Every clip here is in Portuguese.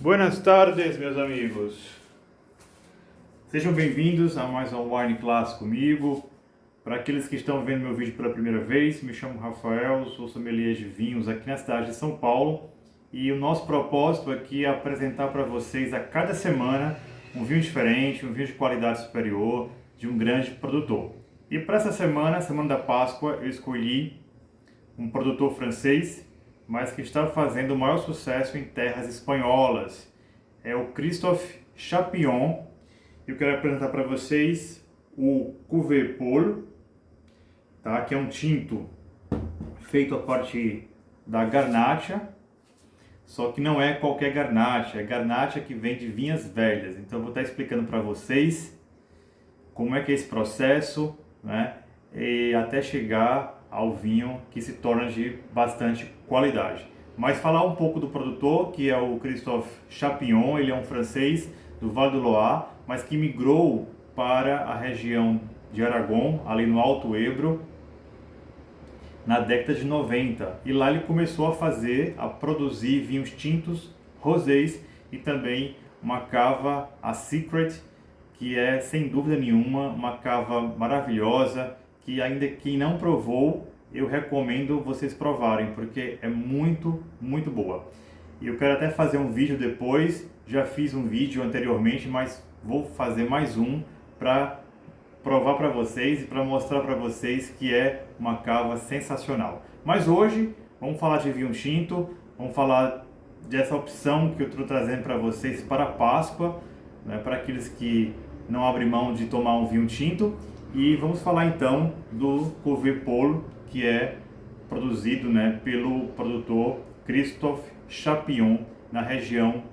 Buenas tardes, meus amigos. Sejam bem-vindos a mais um Wine Class comigo. Para aqueles que estão vendo meu vídeo pela primeira vez, me chamo Rafael, sou sommelier de vinhos aqui na cidade de São Paulo. E o nosso propósito aqui é apresentar para vocês a cada semana um vinho diferente, um vinho de qualidade superior, de um grande produtor. E para essa semana, semana da Páscoa, eu escolhi um produtor francês, mas que está fazendo o maior sucesso em terras espanholas. É o Christophe Chapillon. Eu quero apresentar para vocês o Cuvée Paul, tá? Que é um tinto feito a partir da Garnacha, só que não é qualquer Garnacha, é Garnacha que vem de vinhas velhas. Então eu vou estar explicando para vocês como é que é esse processo, né? E até chegar ao vinho que se torna de bastante qualidade. Mas falar um pouco do produtor, que é o Christophe Chapillon. Ele é um francês do Vale do Loire, mas que migrou para a região de Aragon, ali no Alto Ebro, na década de 90. E lá ele começou a produzir vinhos tintos, rosés e também uma cava, a Secret, que é sem dúvida nenhuma uma cava maravilhosa, que ainda quem não provou, eu recomendo vocês provarem, porque é muito, muito boa. E eu quero até fazer um vídeo depois, já fiz um vídeo anteriormente, mas vou fazer mais um para provar para vocês e para mostrar para vocês que é uma cava sensacional. Mas hoje vamos falar de vinho tinto, vamos falar dessa opção que eu estou trazendo para vocês para a Páscoa, né, para aqueles que não abrem mão de tomar um vinho tinto. E vamos falar então do Cuvée Paul, que é produzido, né, pelo produtor Christophe Chapillon, na região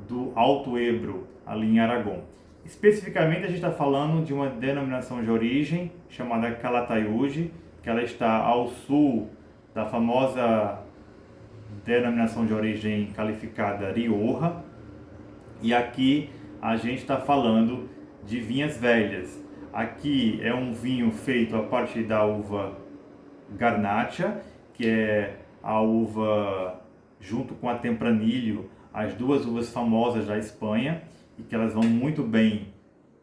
do Alto Ebro, ali em Aragon. Especificamente a gente está falando de uma denominação de origem chamada Calatayud, que ela está ao sul da famosa denominação de origem qualificada Rioja. E aqui a gente está falando de vinhas velhas. Aqui é um vinho feito a partir da uva Garnacha, que é a uva junto com a Tempranillo, as duas uvas famosas da Espanha, e que elas vão muito bem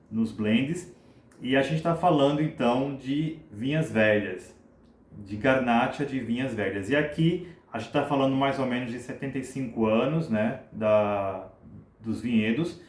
nos blends. E a gente está falando então de vinhas velhas, de Garnacha de vinhas velhas. E aqui a gente está falando mais ou menos de 75 anos, né, dos vinhedos,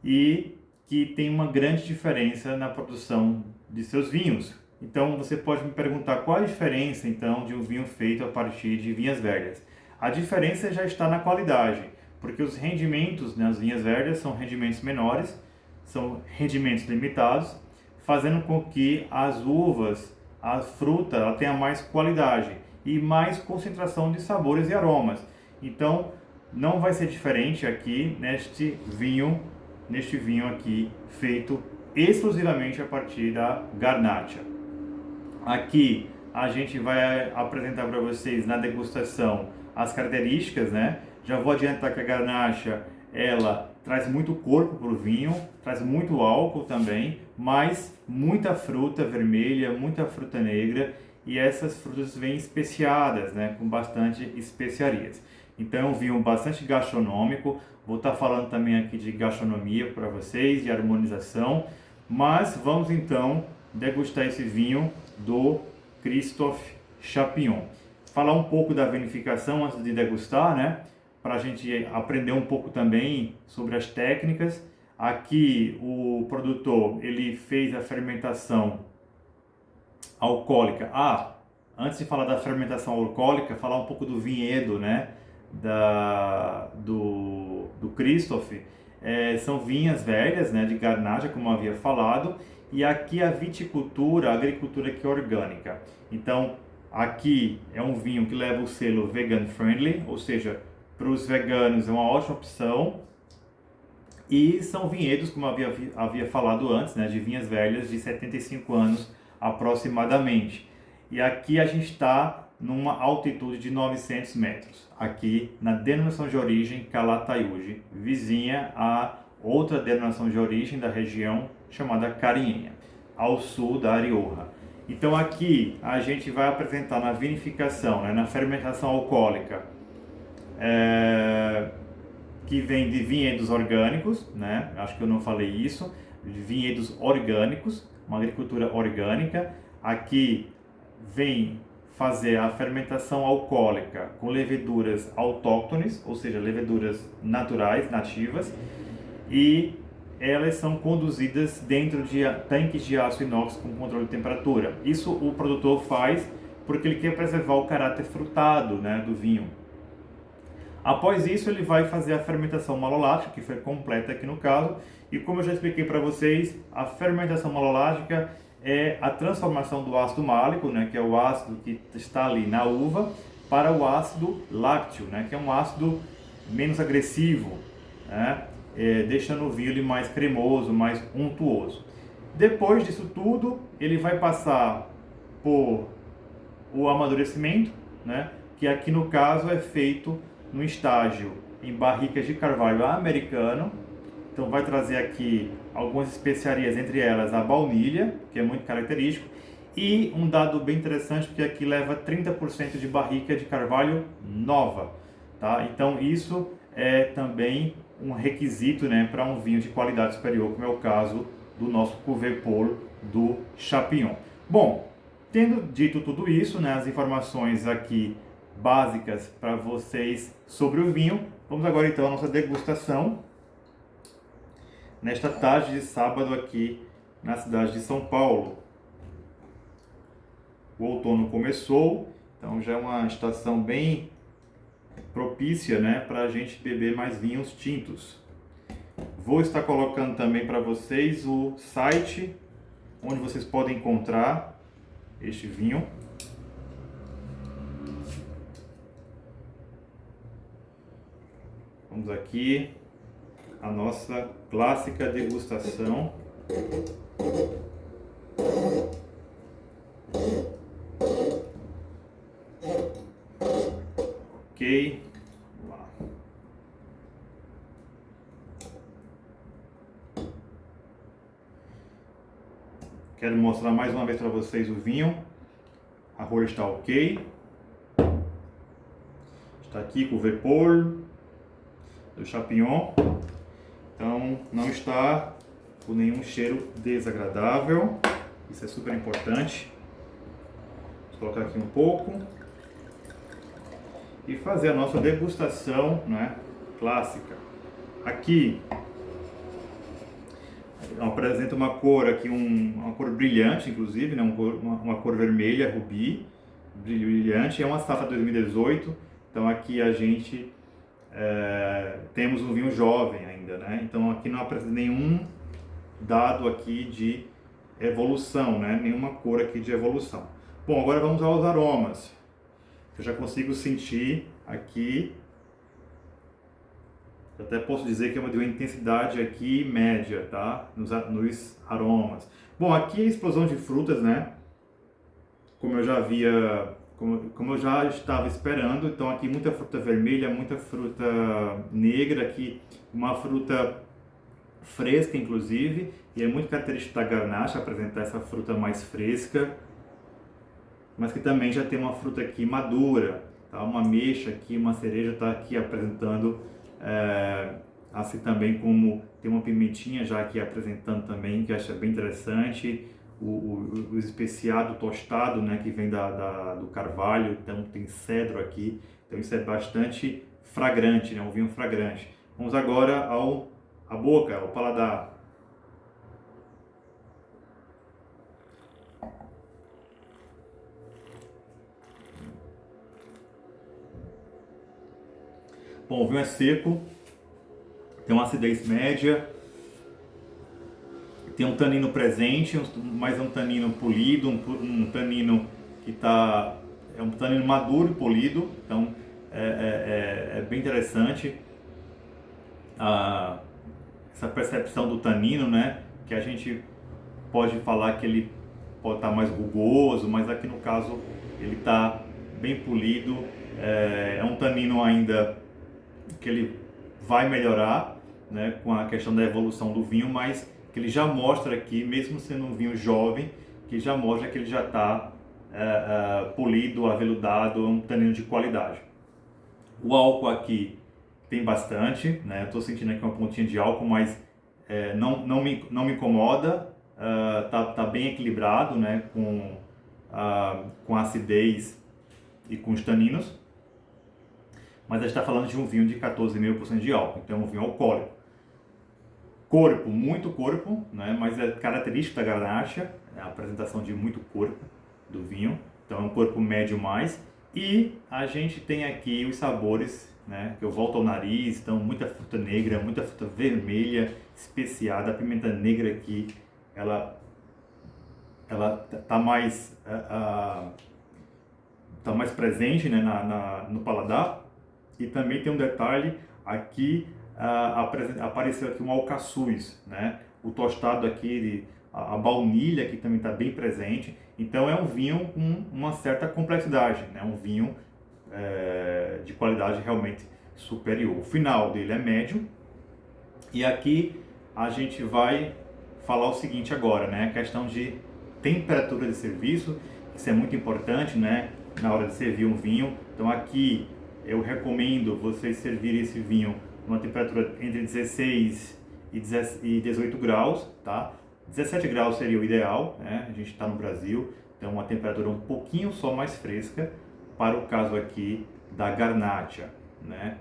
e que tem uma grande diferença na produção de seus vinhos. Então você pode me perguntar qual a diferença então de um vinho feito a partir de vinhas velhas. A diferença já está na qualidade, porque os rendimentos nas vinhas velhas são rendimentos menores, são rendimentos limitados, fazendo com que as uvas, a fruta, ela tenha mais qualidade e mais concentração de sabores e aromas. Então não vai ser diferente aqui neste vinho aqui, feito exclusivamente a partir da Garnacha. Aqui a gente vai apresentar para vocês na degustação as características, né? Já vou adiantar que a Garnacha, ela traz muito corpo para o vinho, traz muito álcool também, mas muita fruta vermelha, muita fruta negra, e essas frutas vêm especiadas, né? Com bastante especiarias. Então é um vinho bastante gastronômico. Vou estar falando também aqui de gastronomia para vocês, de harmonização. Mas vamos então degustar esse vinho do Christophe Chapillon. Falar um pouco da vinificação antes de degustar, né? Para a gente aprender um pouco também sobre as técnicas. Aqui o produtor, ele fez a fermentação alcoólica. Antes de falar da fermentação alcoólica, falar um pouco do vinhedo, né? do Christophe. São vinhas velhas, né, de Garnacha, como eu havia falado, e aqui a viticultura, a agricultura que é orgânica. Então aqui é um vinho que leva o selo vegan friendly, ou seja, para os veganos é uma ótima opção, e são vinhedos, como eu havia falado antes, né, de vinhas velhas de 75 anos aproximadamente. E aqui a gente está numa altitude de 900 metros, aqui na denominação de origem Calatayud, vizinha a outra denominação de origem da região chamada Cariñena, ao sul da Rioja. Então aqui a gente vai apresentar na vinificação, né, na fermentação alcoólica, que vem de vinhedos orgânicos, né? Acho que eu não falei isso, de vinhedos orgânicos, uma agricultura orgânica. Aqui vem fazer a fermentação alcoólica com leveduras autóctones, ou seja, leveduras naturais, nativas, e elas são conduzidas dentro de tanques de aço inox com controle de temperatura. Isso o produtor faz porque ele quer preservar o caráter frutado, né, do vinho. Após isso, ele vai fazer a fermentação malolática, que foi completa aqui no caso, e como eu já expliquei para vocês, a fermentação malolática é a transformação do ácido málico, né, que é o ácido que está ali na uva, para o ácido lácteo, né, que é um ácido menos agressivo, né, deixando o vinho mais cremoso, mais untuoso. Depois disso tudo, ele vai passar por o amadurecimento, né, que aqui no caso é feito no estágio em barricas de carvalho americano. Então vai trazer aqui algumas especiarias, entre elas a baunilha, que é muito característico, e um dado bem interessante, porque aqui leva 30% de barrica de carvalho nova, tá? Então isso é também um requisito, né, para um vinho de qualidade superior, como é o caso do nosso Cuvée Paul do Chapillon. Bom, tendo dito tudo isso, né, as informações aqui básicas para vocês sobre o vinho, vamos agora então à nossa degustação nesta tarde de sábado aqui na cidade de São Paulo. O outono começou, então já é uma estação bem propícia, né, para a gente beber mais vinhos tintos. Vou estar colocando também para vocês o site onde vocês podem encontrar este vinho. Vamos aqui a nossa clássica degustação. Ok, vamos lá. Quero mostrar mais uma vez para vocês o vinho. A rolha está ok. Está aqui com o Cuvée Paul do Chapillon, então não está com nenhum cheiro desagradável, isso é super importante. Vou colocar aqui um pouco e fazer a nossa degustação, né, clássica. Aqui apresenta uma cor aqui, uma cor brilhante, inclusive, né, uma cor vermelha, rubi, brilhante, é uma safra 2018, então aqui a gente temos um vinho jovem ainda, né? Então aqui não apresenta nenhum dado aqui de evolução, né? Nenhuma cor aqui de evolução. Bom, agora vamos aos aromas. Eu já consigo sentir aqui, eu até posso dizer que é de uma intensidade aqui média, tá? Nos aromas. Bom, aqui a explosão de frutas, né? Como eu já estava esperando, então aqui muita fruta vermelha, muita fruta negra, aqui uma fruta fresca inclusive, e é muito característico da Grenache apresentar essa fruta mais fresca, mas que também já tem uma fruta aqui madura, tá? Uma ameixa aqui, uma cereja está aqui apresentando, assim também como tem uma pimentinha já aqui apresentando também, que eu acho bem interessante. O especiado tostado, né, que vem do carvalho, então tem cedro aqui, então isso é bastante fragrante, né, um vinho fragrante. Vamos agora à boca, ao paladar. Bom, o vinho é seco, tem uma acidez média, tem um tanino presente, mas um tanino polido, um tanino que é um tanino maduro e polido, então é bem interessante essa percepção do tanino, né? Que a gente pode falar que ele pode estar mais rugoso, mas aqui no caso ele está bem polido, é um tanino ainda que ele vai melhorar, né, com a questão da evolução do vinho, mas que ele já mostra aqui, mesmo sendo um vinho jovem, que já mostra que ele já está polido, aveludado, um tanino de qualidade. O álcool aqui tem bastante, né? Estou sentindo aqui uma pontinha de álcool, mas não me incomoda, tá bem equilibrado, né? Com a acidez e com os taninos. Mas a gente está falando de um vinho de 14,5% de álcool, então é um vinho alcoólico. Corpo, muito corpo, né? Mas é característica da Garnacha, a apresentação de muito corpo do vinho, então é um corpo médio mais. E a gente tem aqui os sabores, né? Que eu volto ao nariz, então muita fruta negra, muita fruta vermelha, especiada. A pimenta negra aqui, ela tá mais presente, né? No paladar. E também tem um detalhe aqui, apareceu aqui um alcaçuz, né? O tostado aqui, a baunilha aqui também está bem presente. Então é um vinho com uma certa complexidade, né? Um vinho de qualidade realmente superior. O final dele é médio. E aqui a gente vai falar o seguinte agora, né? A questão de temperatura de serviço, isso é muito importante, né? Na hora de servir um vinho. Então aqui eu recomendo vocês servirem esse vinho numa temperatura entre 16 e 18 graus, tá? 17 graus seria o ideal, né? A gente está no Brasil, então uma temperatura um pouquinho só mais fresca para o caso aqui da Garnacha, né?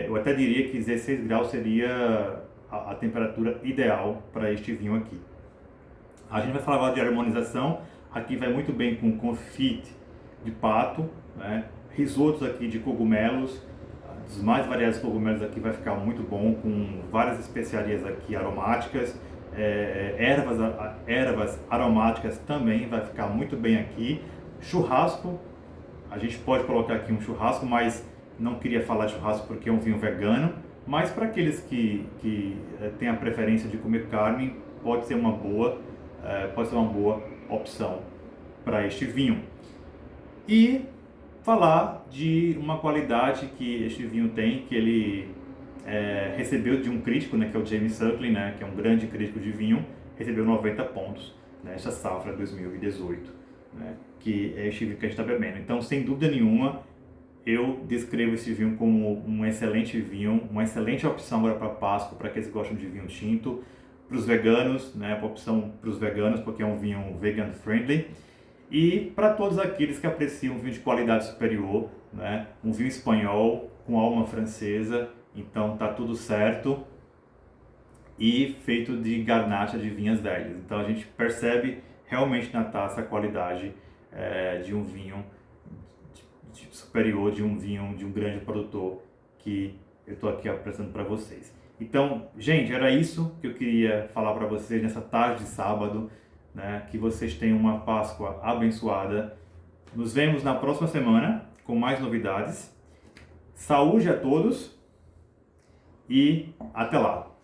Eu até diria que 16 graus seria a temperatura ideal para este vinho aqui. A gente vai falar agora de harmonização, aqui vai muito bem com confit de pato, né? Risotos aqui de cogumelos, dos mais variados cogumelos aqui vai ficar muito bom, com várias especiarias aqui aromáticas, ervas aromáticas também vai ficar muito bem aqui. Churrasco, a gente pode colocar aqui um churrasco, mas não queria falar de churrasco porque é um vinho vegano, mas para aqueles que têm a preferência de comer carne, pode ser uma boa opção para este vinho. E falar de uma qualidade que este vinho tem, que ele recebeu de um crítico, né, que é o James Suckling, né, que é um grande crítico de vinho, recebeu 90 pontos nesta safra 2018, né, que é este vinho que a gente está bebendo. Então, sem dúvida nenhuma, eu descrevo esse vinho como um excelente vinho, uma excelente opção agora para Páscoa, para aqueles que gostam de vinho tinto, para os veganos, né, uma opção para os veganos, porque é um vinho vegan friendly. E para todos aqueles que apreciam um vinho de qualidade superior, né? Um vinho espanhol com alma francesa, então tá tudo certo. E feito de garnacha de vinhas velhas. Então a gente percebe realmente na taça a qualidade de um vinho superior, de um vinho de um grande produtor que eu estou aqui apresentando para vocês. Então, gente, era isso que eu queria falar para vocês nessa tarde de sábado. Né, que vocês tenham uma Páscoa abençoada. Nos vemos na próxima semana com mais novidades. Saúde a todos e até lá!